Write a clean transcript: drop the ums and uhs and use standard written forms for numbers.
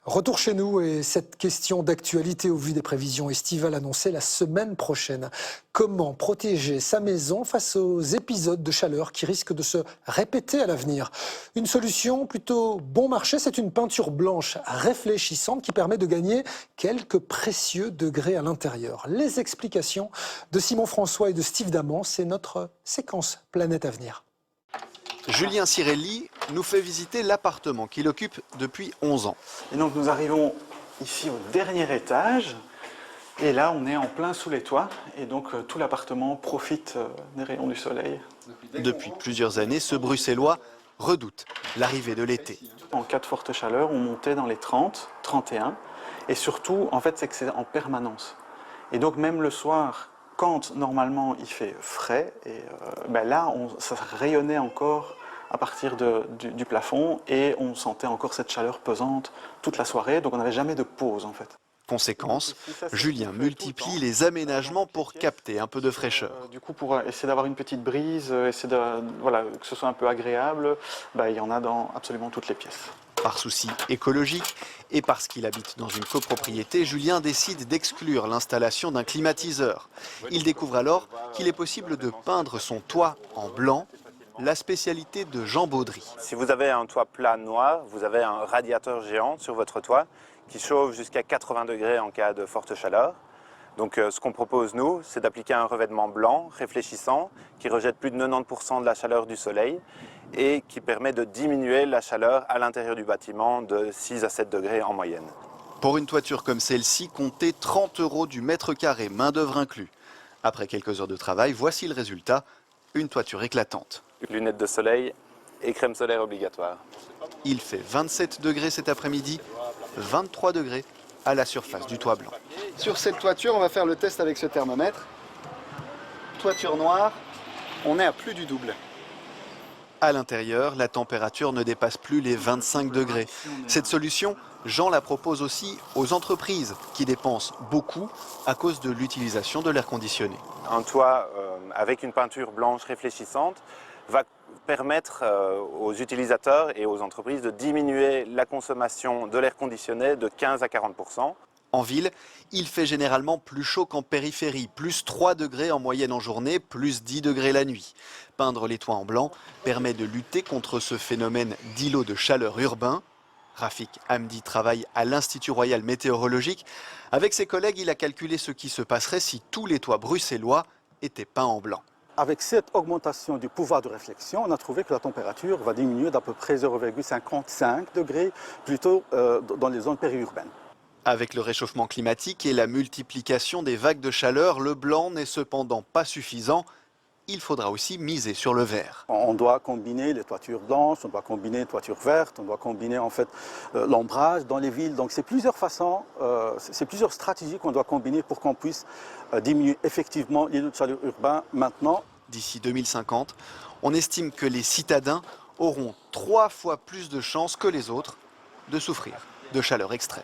Retour chez nous et cette question d'actualité au vu des prévisions estivales annoncées la semaine prochaine. Comment protéger sa maison face aux épisodes de chaleur qui risquent de se répéter à l'avenir? Une solution plutôt bon marché, c'est une peinture blanche réfléchissante qui permet de gagner quelques précieux degrés à l'intérieur. Les explications de Simon François et de Steve Damant, c'est notre séquence Planète Avenir. Julien Cirelli nous fait visiter l'appartement qu'il occupe depuis 11 ans. Et donc nous arrivons ici au dernier étage et là on est en plein sous les toits et donc tout l'appartement profite des rayons du soleil. Depuis plusieurs années, ce Bruxellois redoute l'arrivée de l'été. En cas de forte chaleur, on montait dans les 30, 31 et surtout en fait c'est que c'est en permanence. Et donc même le soir, quand normalement il fait frais, et là ça rayonnait encore à partir du plafond et on sentait encore cette chaleur pesante toute la soirée, donc on n'avait jamais de pause en fait. Conséquence, Julien multiplie les aménagements pour capter un peu de fraîcheur. Du coup, pour essayer d'avoir une petite brise, essayer que ce soit un peu agréable, il y en a dans absolument toutes les pièces. Par souci écologique et parce qu'il habite dans une copropriété, Julien décide d'exclure l'installation d'un climatiseur. Il découvre alors qu'il est possible de peindre son toit en blanc, la spécialité de Jean Baudry. Si vous avez un toit plat noir, vous avez un radiateur géant sur votre toit qui chauffe jusqu'à 80 degrés en cas de forte chaleur. Donc ce qu'on propose nous, c'est d'appliquer un revêtement blanc, réfléchissant, qui rejette plus de 90% de la chaleur du soleil et qui permet de diminuer la chaleur à l'intérieur du bâtiment de 6 à 7 degrés en moyenne. Pour une toiture comme celle-ci, comptez 30 € du mètre carré, main d'œuvre inclus. Après quelques heures de travail, voici le résultat, une toiture éclatante. Lunettes de soleil et crème solaire obligatoire. Il fait 27 degrés cet après-midi, 23 degrés à la surface du toit blanc. Sur cette toiture, on va faire le test avec ce thermomètre. Toiture noire, on est à plus du double. À l'intérieur, la température ne dépasse plus les 25 degrés. Cette solution, Jean la propose aussi aux entreprises qui dépensent beaucoup à cause de l'utilisation de l'air conditionné. Un toit avec une peinture blanche réfléchissante va permettre aux utilisateurs et aux entreprises de diminuer la consommation de l'air conditionné de 15 à 40%. En ville, il fait généralement plus chaud qu'en périphérie, plus 3 degrés en moyenne en journée, plus 10 degrés la nuit. Peindre les toits en blanc permet de lutter contre ce phénomène d'îlot de chaleur urbain. Rafik Hamdi travaille à l'Institut Royal Météorologique. Avec ses collègues, il a calculé ce qui se passerait si tous les toits bruxellois étaient peints en blanc. Avec cette augmentation du pouvoir de réflexion, on a trouvé que la température va diminuer d'à peu près 0,55 degrés, plutôt dans les zones périurbaines. Avec le réchauffement climatique et la multiplication des vagues de chaleur, le blanc n'est cependant pas suffisant. Il faudra aussi miser sur le vert. On doit combiner les toitures blanches, on doit combiner les toitures vertes, on doit combiner en fait l'ombrage dans les villes. Donc c'est plusieurs façons, c'est plusieurs stratégies qu'on doit combiner pour qu'on puisse diminuer effectivement l'îlot de chaleur urbain maintenant. D'ici 2050, on estime que les citadins auront 3 fois plus de chances que les autres de souffrir de chaleur extrême.